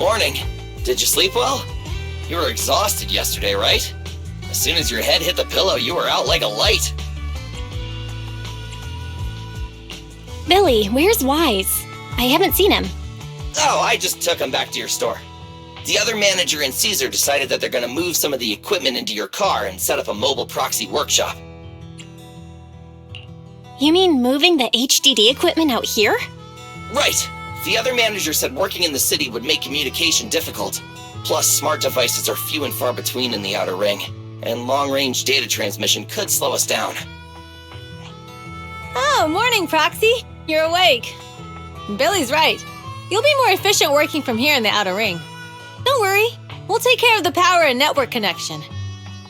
Morning. Did you sleep well? You were exhausted yesterday, right? As soon as your head hit the pillow, you were out like a light. Billy, where's Wise? I haven't seen him. Oh, I just took him back to your store. The other manager and Caesar decided that they're going to move some of the equipment into your car and set up a mobile proxy workshop. You mean moving the HDD equipment out here? Right. The other manager said working in the city would make communication difficult. Plus, smart devices are few and far between in the Outer Ring, and long-range data transmission could slow us down. Oh, morning, Proxy. You're awake. Billy's right. You'll be more efficient working from here in the Outer Ring. Don't worry. We'll take care of the power and network connection.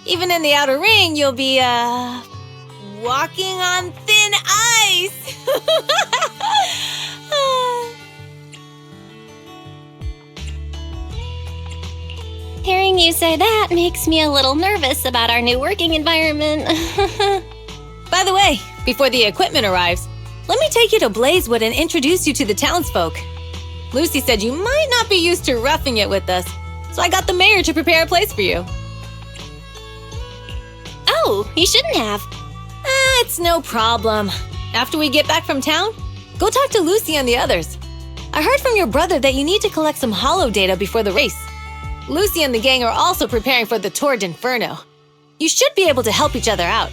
Even in the Outer Ring, you'll be, walking on thin ice. Hearing you say that makes me a little nervous about our new working environment. By the way, before the equipment arrives, let me take you to Blazewood and introduce you to the townsfolk. Lucy said you might not be used to roughing it with us, so I got the mayor to prepare a place for you. Oh, you shouldn't have. It's no problem. After we get back from town, go talk to Lucy and the others. I heard from your brother that you need to collect some holo data before the race. Lucy and the gang are also preparing for the Tour d'Inferno. You should be able to help each other out.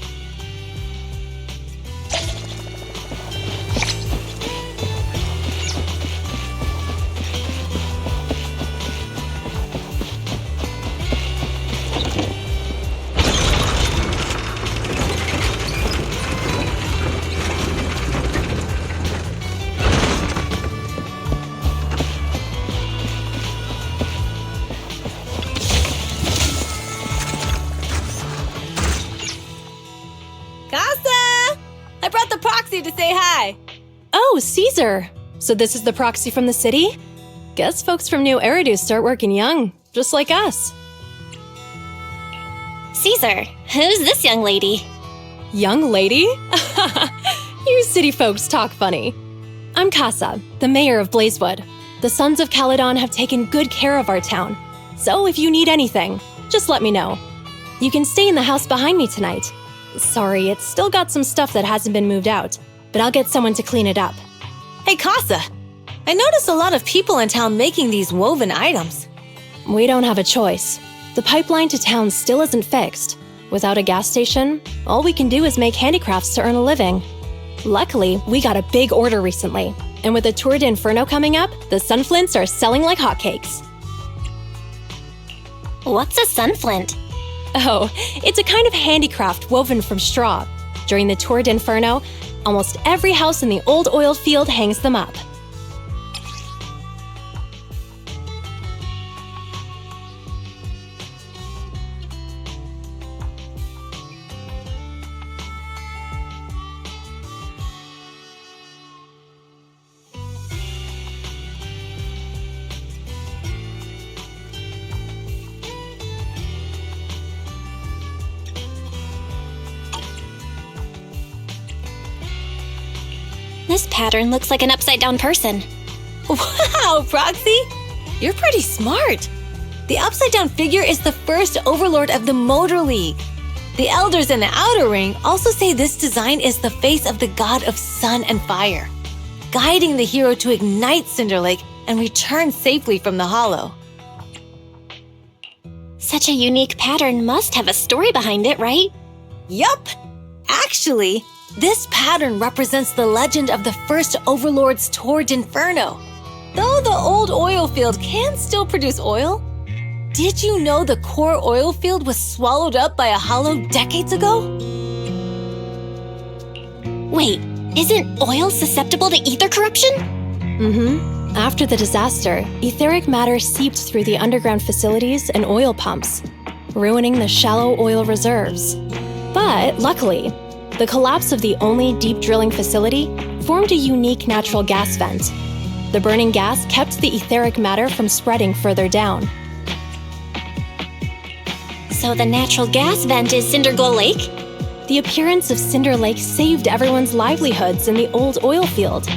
I brought the proxy to say hi. Oh, Caesar! So this is the proxy from the city? Guess folks from New Eridu start working young, just like us. Caesar, who's this young lady? Young lady? You city folks talk funny. I'm Casa, the mayor of Blazewood. The Sons of Caledon have taken good care of our town. So if you need anything, just let me know. You can stay in the house behind me tonight. Sorry, it's still got some stuff that hasn't been moved out, but I'll get someone to clean it up. Hey, Casa, I noticed a lot of people in town making these woven items. We don't have a choice. The pipeline to town still isn't fixed. Without a gas station, all we can do is make handicrafts to earn a living. Luckily, we got a big order recently, and with the Tour d'Inferno coming up, the sunflints are selling like hotcakes. What's a sunflint? Oh, it's a kind of handicraft woven from straw. During the Tour d'Inferno, almost every house in the old oil field hangs them up. This pattern looks like an upside-down person. Wow, Proxy! You're pretty smart. The upside-down figure is the first overlord of the Motor League. The elders in the Outer Ring also say this design is the face of the god of sun and fire, guiding the hero to ignite Cinder Lake and return safely from the hollow. Such a unique pattern must have a story behind it, right? Yup! Actually, this pattern represents the legend of the first Overlord's Tour d'Inferno. Though the old oil field can still produce oil, did you know the core oil field was swallowed up by a hollow decades ago? Wait, isn't oil susceptible to ether corruption? Mm-hmm. After the disaster, etheric matter seeped through the underground facilities and oil pumps, ruining the shallow oil reserves. But luckily, the collapse of the only deep drilling facility formed a unique natural gas vent. The burning gas kept the etheric matter from spreading further down. So the natural gas vent is Cinderglow Lake? The appearance of Cinder Lake saved everyone's livelihoods in the old oil field.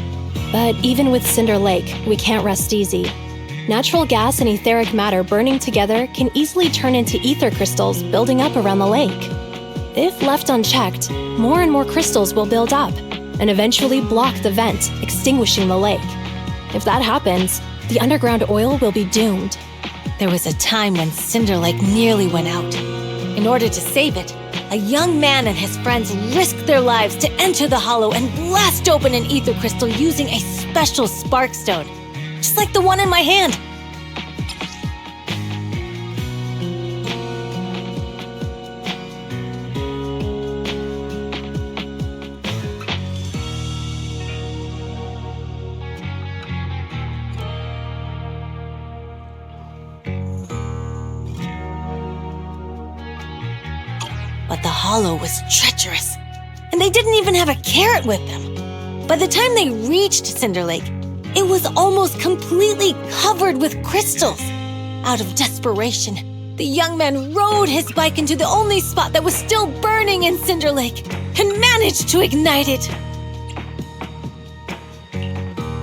But even with Cinder Lake, we can't rest easy. Natural gas and etheric matter burning together can easily turn into ether crystals building up around the lake. If left unchecked, more and more crystals will build up and eventually block the vent, extinguishing the lake. If that happens, the underground oil will be doomed. There was a time when Cinder Lake nearly went out. In order to save it, a young man and his friends risked their lives to enter the hollow and blast open an ether crystal using a special spark stone, just like the one in my hand. But the hollow was treacherous, and they didn't even have a carrot with them. By the time they reached Cinder Lake, it was almost completely covered with crystals. Out of desperation, the young man rode his bike into the only spot that was still burning in Cinder Lake and managed to ignite it.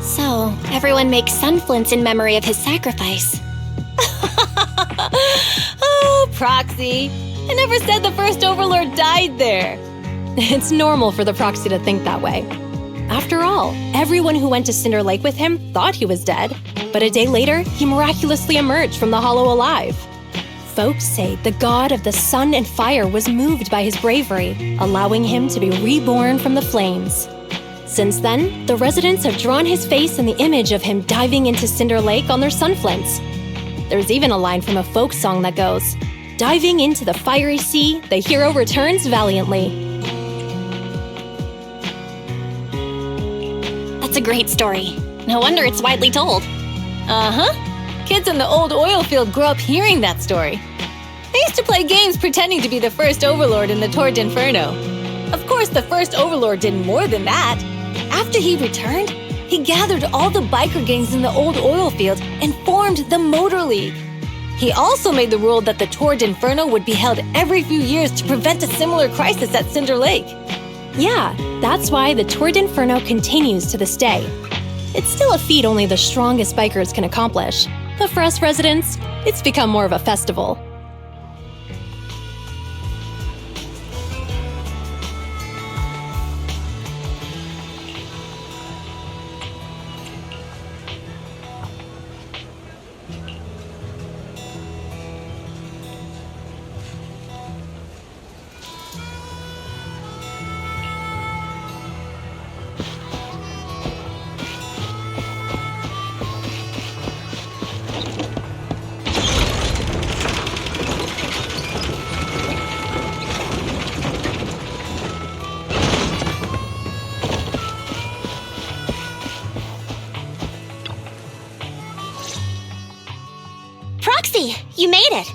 So, everyone makes sunflints in memory of his sacrifice. Oh, Proxy. I never said the first Overlord died there. It's normal for the proxy to think that way. After all, everyone who went to Cinder Lake with him thought he was dead, but a day later, he miraculously emerged from the hollow alive. Folks say the god of the sun and fire was moved by his bravery, allowing him to be reborn from the flames. Since then, the residents have drawn his face and the image of him diving into Cinder Lake on their sunflints. There's even a line from a folk song that goes, "Diving into the fiery sea, the hero returns valiantly." That's a great story. No wonder it's widely told. Uh-huh. Kids in the old oil field grew up hearing that story. They used to play games pretending to be the first Overlord in the Torrid Inferno. Of course, the first Overlord did more than that. After he returned, he gathered all the biker gangs in the old oil field and formed the Motor League. He also made the rule that the Torrid Inferno would be held every few years to prevent a similar crisis at Cinder Lake. Yeah, that's why the Torrid Inferno continues to this day. It's still a feat only the strongest bikers can accomplish, but for us residents, it's become more of a festival. Proxy, you made it.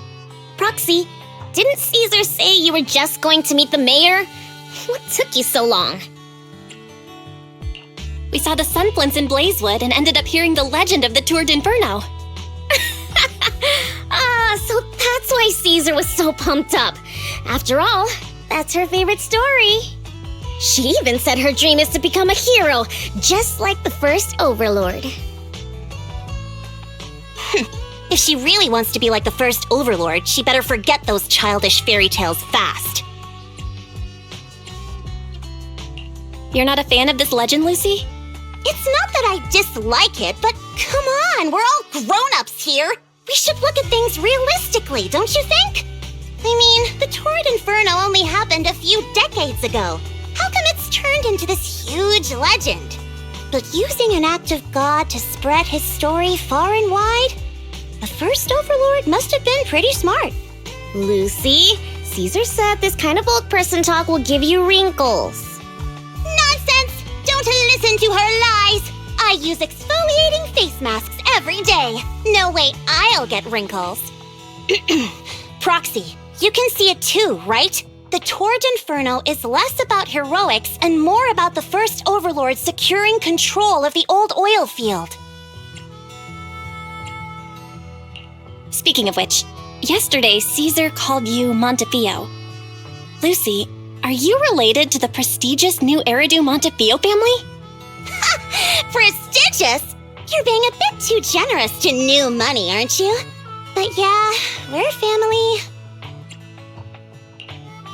Proxy, didn't Caesar say you were just going to meet the mayor? What took you so long? We saw the sunflints in Blazewood and ended up hearing the legend of the Torrid Inferno. So that's why Caesar was so pumped up. After all, that's her favorite story. She even said her dream is to become a hero, just like the first Overlord. If she really wants to be like the first Overlord, she better forget those childish fairy tales fast. You're not a fan of this legend, Lucy? It's not that I dislike it, but come on, we're all grown-ups here. We should look at things realistically, don't you think? I mean, the Torrid Inferno only happened a few decades ago. How come it's turned into this huge legend? But using an act of God to spread his story far and wide? The first Overlord must have been pretty smart. Lucy, Caesar said this kind of old person talk will give you wrinkles. Nonsense! Don't listen to her lies! I use exfoliating face masks every day. No way I'll get wrinkles. Proxy, you can see it too, right? The Torrid Inferno is less about heroics and more about the first Overlord securing control of the old oil field. Speaking of which, yesterday Caesar called you Montefiore. Lucy, are you related to the prestigious new Eridu Montefiore family? Prestigious? You're being a bit too generous to new money, aren't you? But yeah, we're family.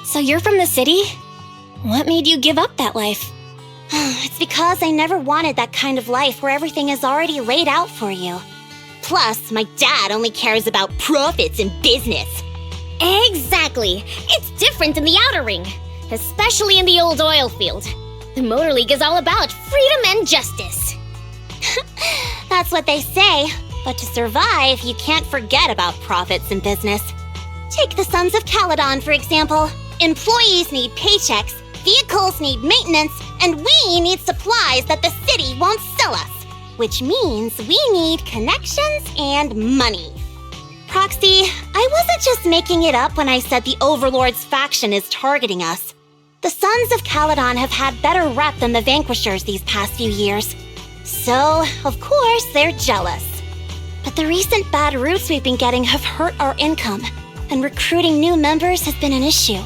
So you're from the city? What made you give up that life? It's because I never wanted that kind of life where everything is already laid out for you. Plus, my dad only cares about profits and business. Exactly. It's different in the Outer Ring, especially in the old oil field. The Motor League is all about freedom and justice. That's what they say. But to survive, you can't forget about profits and business. Take the Sons of Caledon, for example. Employees need paychecks, vehicles need maintenance, and we need supplies that the city won't sell us. Which means we need connections and money. Proxy, I wasn't just making it up when I said the Overlord's faction is targeting us. The Sons of Caledon have had better rep than the Vanquishers these past few years. So, of course, they're jealous. But the recent bad routes we've been getting have hurt our income, and recruiting new members has been an issue.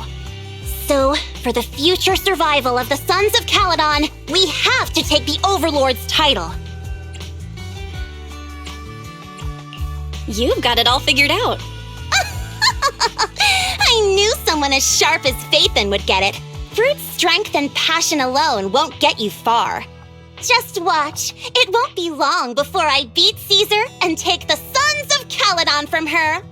So, for the future survival of the Sons of Caledon, we have to take the Overlord's title. You've got it all figured out. I knew someone as sharp as Phaethon would get it. Brute strength and passion alone won't get you far. Just watch. It won't be long before I beat Caesar and take the Sons of Caledon from her.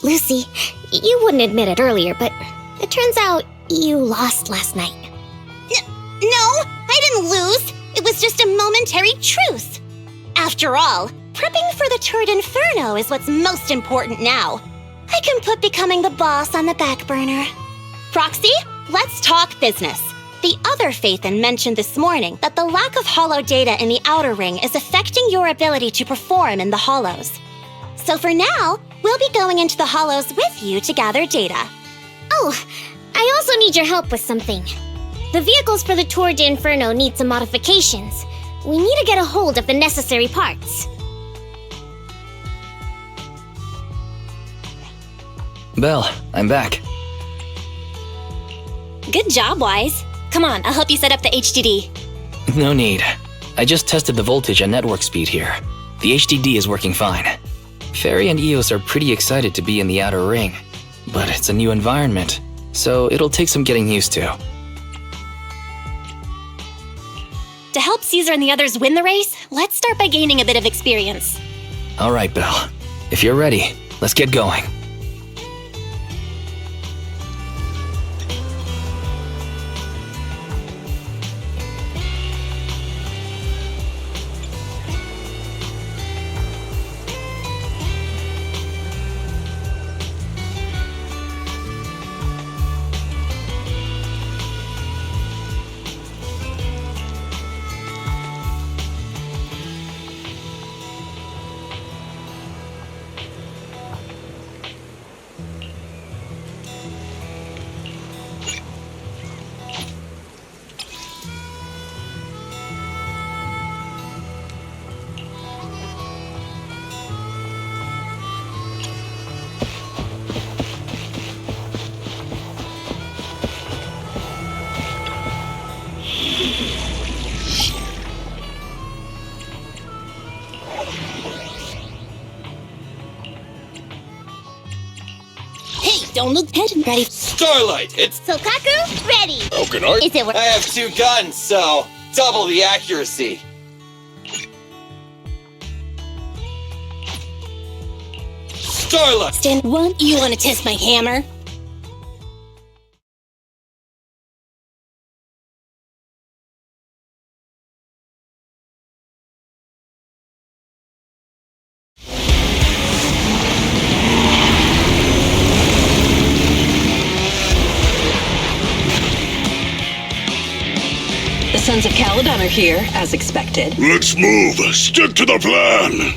Lucy, you wouldn't admit it earlier, but it turns out you lost last night. No, I didn't lose. It was just a momentary truce. After all, prepping for the Tour d'Inferno is what's most important now. I can put becoming the boss on the back burner. Proxy, let's talk business. The other Phaethon mentioned this morning that the lack of hollow data in the Outer Ring is affecting your ability to perform in the hollows. So for now, we'll be going into the hollows with you to gather data. Oh, I also need your help with something. The vehicles for the Tour d'Inferno need some modifications. We need to get a hold of the necessary parts. Belle, I'm back. Good job, Wise. Come on, I'll help you set up the HDD. No need. I just tested the voltage and network speed here. The HDD is working fine. Fairy and Eos are pretty excited to be in the Outer Ring, but it's a new environment, so it'll take some getting used to. To help Caesar and the others win the race, let's start by gaining a bit of experience. All right, Belle. If you're ready, let's get going. Don't look dead and ready. Starlight, it's... Sokaku, ready! Oh, good art. Is it what? I have 2 guns, so double the accuracy. Starlight! Stand one. You want to test my hammer? The Sons of Caledon are here, as expected. Let's move. Stick to the plan.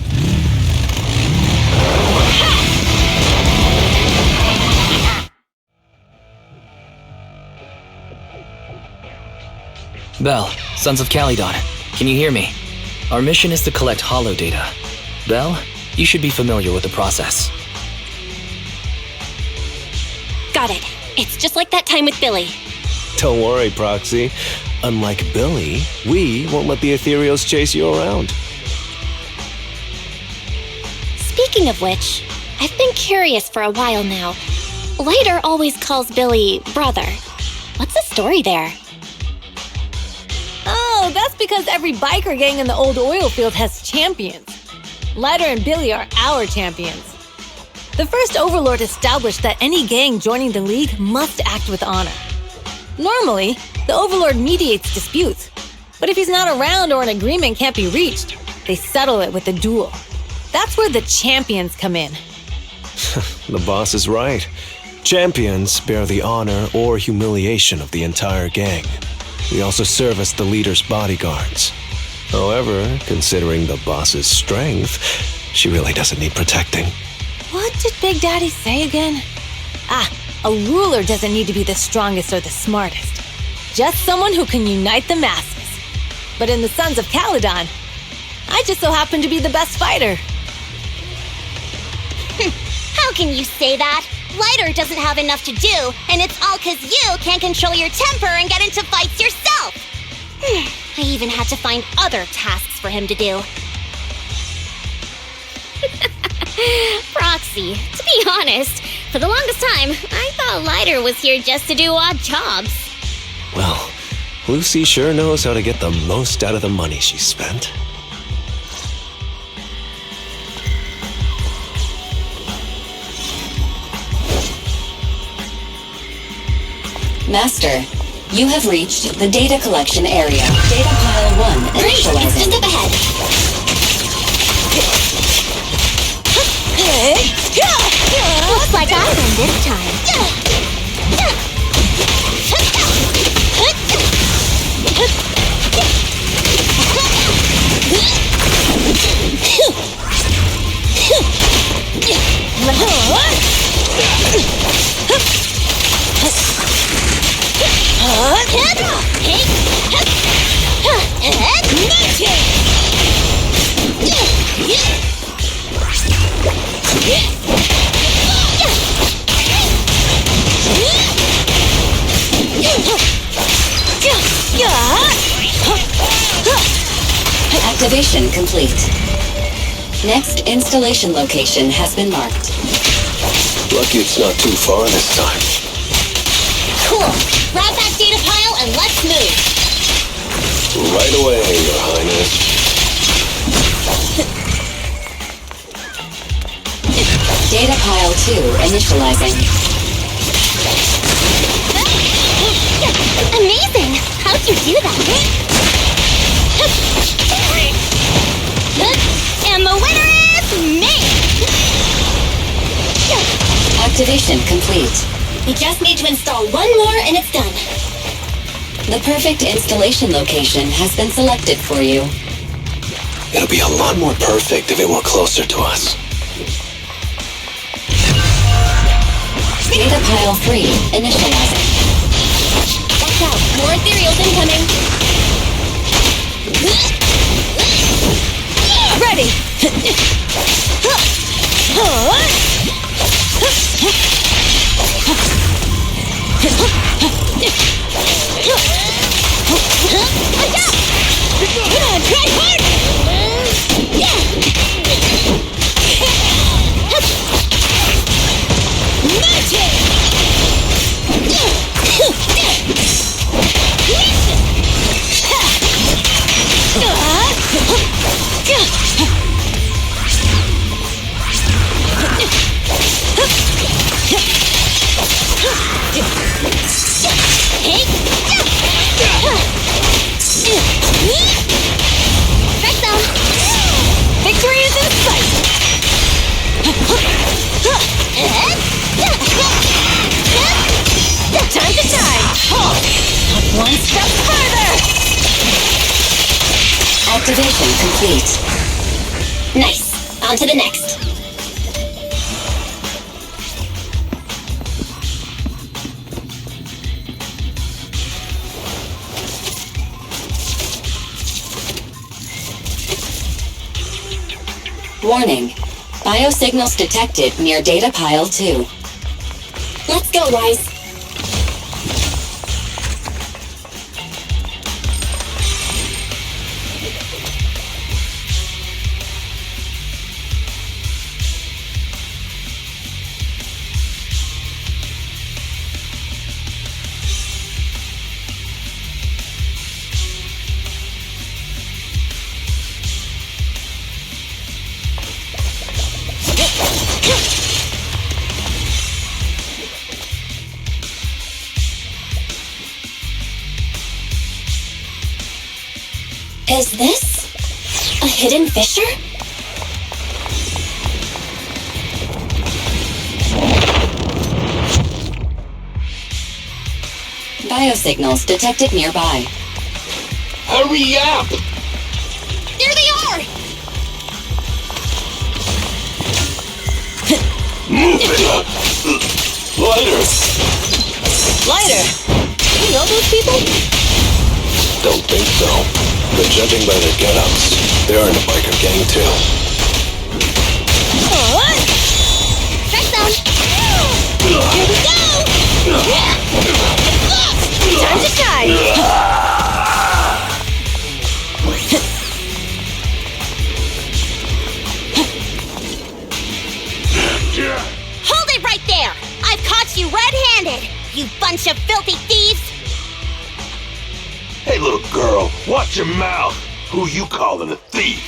Belle, Sons of Caledon, can you hear me? Our mission is to collect hollow data. Belle, you should be familiar with the process. Got it. It's just like that time with Billy. Don't worry, Proxy. Unlike Billy, we won't let the Ethereals chase you around. Speaking of which, I've been curious for a while now. Lighter always calls Billy brother. What's the story there? Oh, that's because every biker gang in the old oil field has champions. Lighter and Billy are our champions. The first Overlord established that any gang joining the League must act with honor. Normally, the Overlord mediates disputes, but if he's not around or an agreement can't be reached, they settle it with a duel. That's where the champions come in. The boss is right. Champions bear the honor or humiliation of the entire gang. We also serve as the leader's bodyguards. However, considering the boss's strength, she really doesn't need protecting. What did Big Daddy say again? A ruler doesn't need to be the strongest or the smartest. Just someone who can unite the masses. But in the Sons of Caledon, I just so happen to be the best fighter. How can you say that? Lighter doesn't have enough to do, and it's all 'cause you can't control your temper and get into fights yourself. I even had to find other tasks for him to do. Proxy, to be honest, for the longest time, I thought Lighter was here just to do odd jobs. Well, Lucy sure knows how to get the most out of the money she spent. Master, you have reached the data collection area. Data pile 1 Great, it's initializing. just up ahead. Looks like I win this time. Activation complete. Next installation location has been marked. Lucky it's not too far this time. Cool. Grab that data pile and let's move. Right away, Your Highness. Data pile 2 initializing. Amazing! How'd you do that? And the winner is me! Activation complete. We just need to install one more and it's done. The perfect installation location has been selected for you. It'll be a lot more perfect if it were closer to us. Data pile 3 initializing. Watch out, more ethereals incoming. Ready! Try hard! Victory is in sight! Time to shine! Up one step further! Activation complete. Nice. On to the next. Warning. Biosignals detected near data pile 2. Let's go, Wise. Is this a hidden fissure? Biosignals detected nearby. Hurry up! There they are! Move it! Lighter! You know those people? Don't think so. But judging by their get-ups, they're in a biker gang too. What? Strike zone! Here we go! Time to shine! Hold it right there! I've caught you red-handed, you bunch of filthy thieves! Hey, little girl, watch your mouth. Who you calling a thief?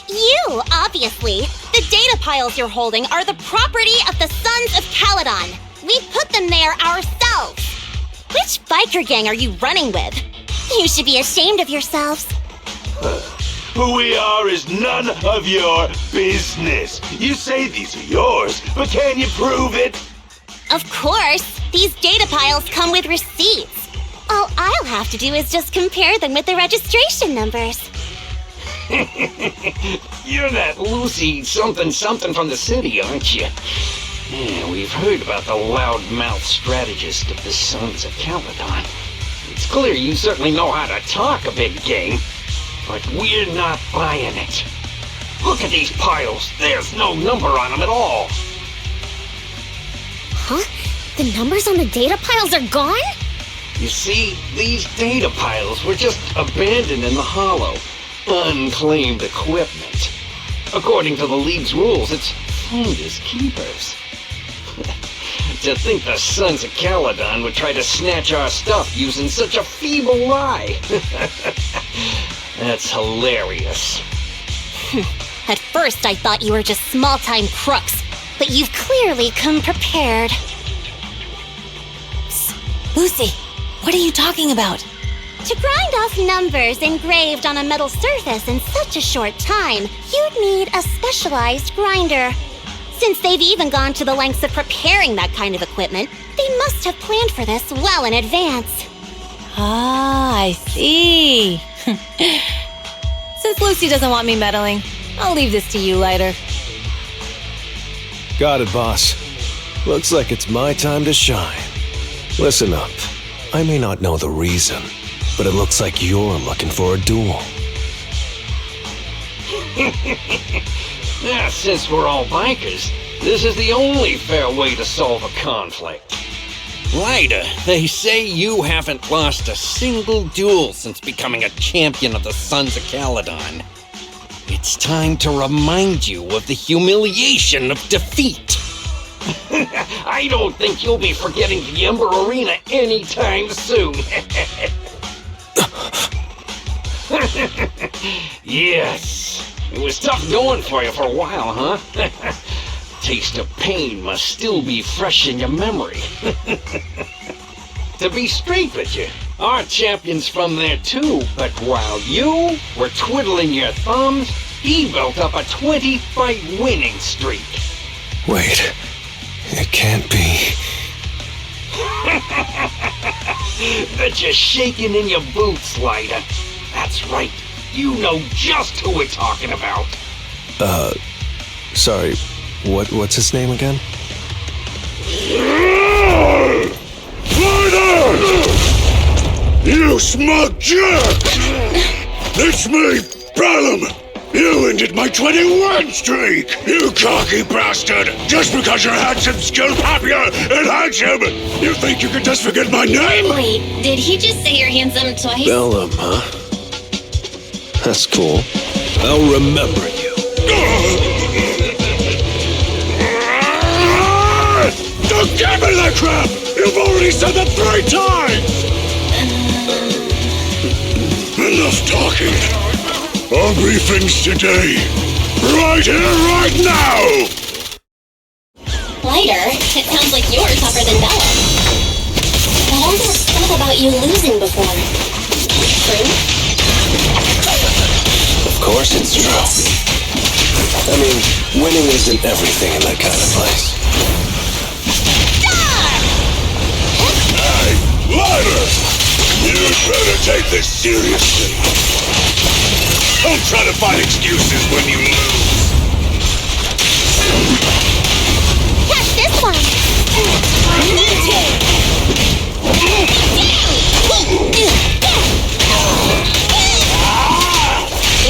You, obviously. The data piles you're holding are the property of the Sons of Caledon. We put them there ourselves. Which biker gang are you running with? You should be ashamed of yourselves. Who we are is none of your business. You say these are yours, but can you prove it? Of course, these data piles come with receipts. All I'll have to do is just compare them with the registration numbers. You're that Lucy something from the city, aren't you? Yeah, we've heard about the loudmouth strategist of the Sons of Caledon. It's clear you certainly know how to talk a big game, but we're not buying it. Look at these piles. There's no number on them at all. Huh? The numbers on the data piles are gone? You see, these data piles were just abandoned in the hollow. Unclaimed equipment. According to the League's rules, it's finders keepers. To think the Sons of Caledon would try to snatch our stuff using such a feeble lie. That's hilarious. At first, I thought you were just small-time crooks, but you've clearly come prepared. Lucy, what are you talking about? To grind off numbers engraved on a metal surface in such a short time, you'd need a specialized grinder. Since they've even gone to the lengths of preparing that kind of equipment, they must have planned for this well in advance. Ah, I see. Since Lucy doesn't want me meddling, I'll leave this to you, Lighter. Got it, boss. Looks like it's my time to shine. Listen up. I may not know the reason, but it looks like you're looking for a duel. Yeah, since we're all bikers, this is the only fair way to solve a conflict. Ryder, they say you haven't lost a single duel since becoming a champion of the Sons of Caledon. It's time to remind you of the humiliation of defeat. I don't think you'll be forgetting the Ember Arena anytime soon. Yes, it was tough going for you for a while, huh? Taste of pain must still be fresh in your memory. To be straight with you, our champion's from there too, but while you were twiddling your thumbs, he built up a 20-fight winning streak. Wait, it can't be. Bet you're shaking in your boots, Lighter. That's right, you know just who we're talking about. Sorry, what's his name again? Ryder! You smug jerk! It's me, Bellum! You ended my 21 streak! You cocky bastard! Just because you're handsome, skilled, happier, and handsome! You think you can just forget my name? Wait, did he just say you're handsome twice? Bellum, huh? That's cool. I'll remember you. Don't give me that crap! You've already said that 3 times! Enough talking. I'll briefings today. Right here, right now! Lighter, it sounds like you're tougher than Bella. But all that stuff about you losing before, true? course it's true. I mean, winning isn't everything in that kind of place. Hey, Lighter! You'd better take this seriously. Don't try to find excuses when you lose. Catch this one!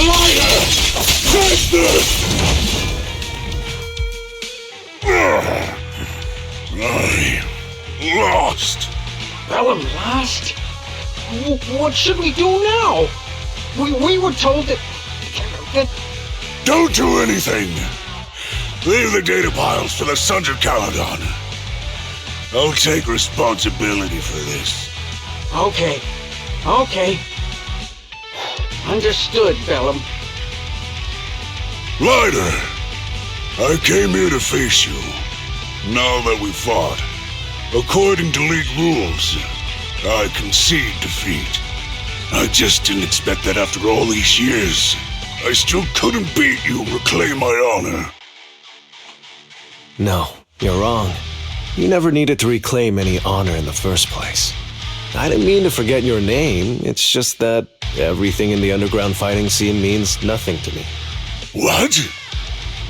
Lighter! Take this! I lost. Bellum lost? What should we do now? We were told that... Don't do anything. Leave the data piles for the Sons of Caledon. I'll take responsibility for this. Okay. Understood, Bellum. Lighter, I came here to face you. Now that we fought, according to League rules, I concede defeat. I just didn't expect that after all these years, I still couldn't beat you and reclaim my honor. No, you're wrong. You never needed to reclaim any honor in the first place. I didn't mean to forget your name, it's just that everything in the underground fighting scene means nothing to me. What?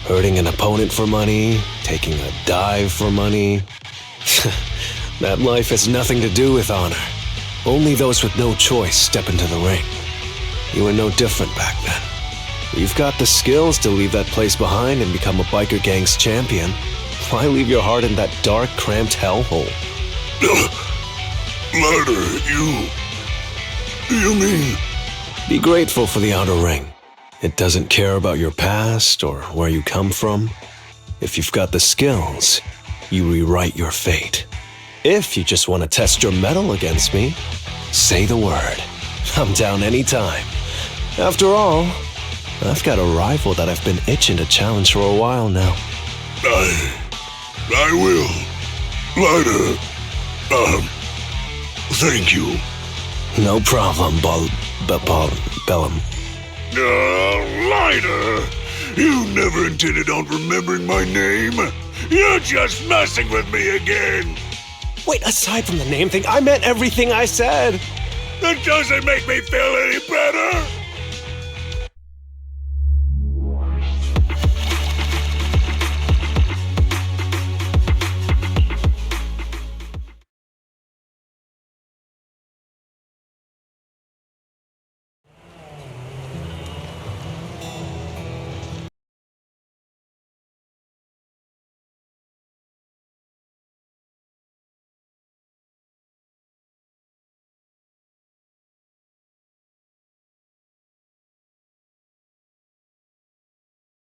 Hurting an opponent for money, taking a dive for money. That life has nothing to do with honor. Only those with no choice step into the ring. You were no different back then. You've got the skills to leave that place behind and become a biker gang's champion. Why leave your heart in that dark, cramped hellhole? Lighter, you mean... Be grateful for the outer ring. It doesn't care about your past or where you come from. If you've got the skills, you rewrite your fate. If you just want to test your mettle against me, say the word. I'm down anytime. After all, I've got a rival that I've been itching to challenge for a while now. I will. Lighter, thank you. No problem, Bellum. Lighter! You never intended on remembering my name. You're just messing with me again. Wait, aside from the name thing, I meant everything I said. That doesn't make me feel any better.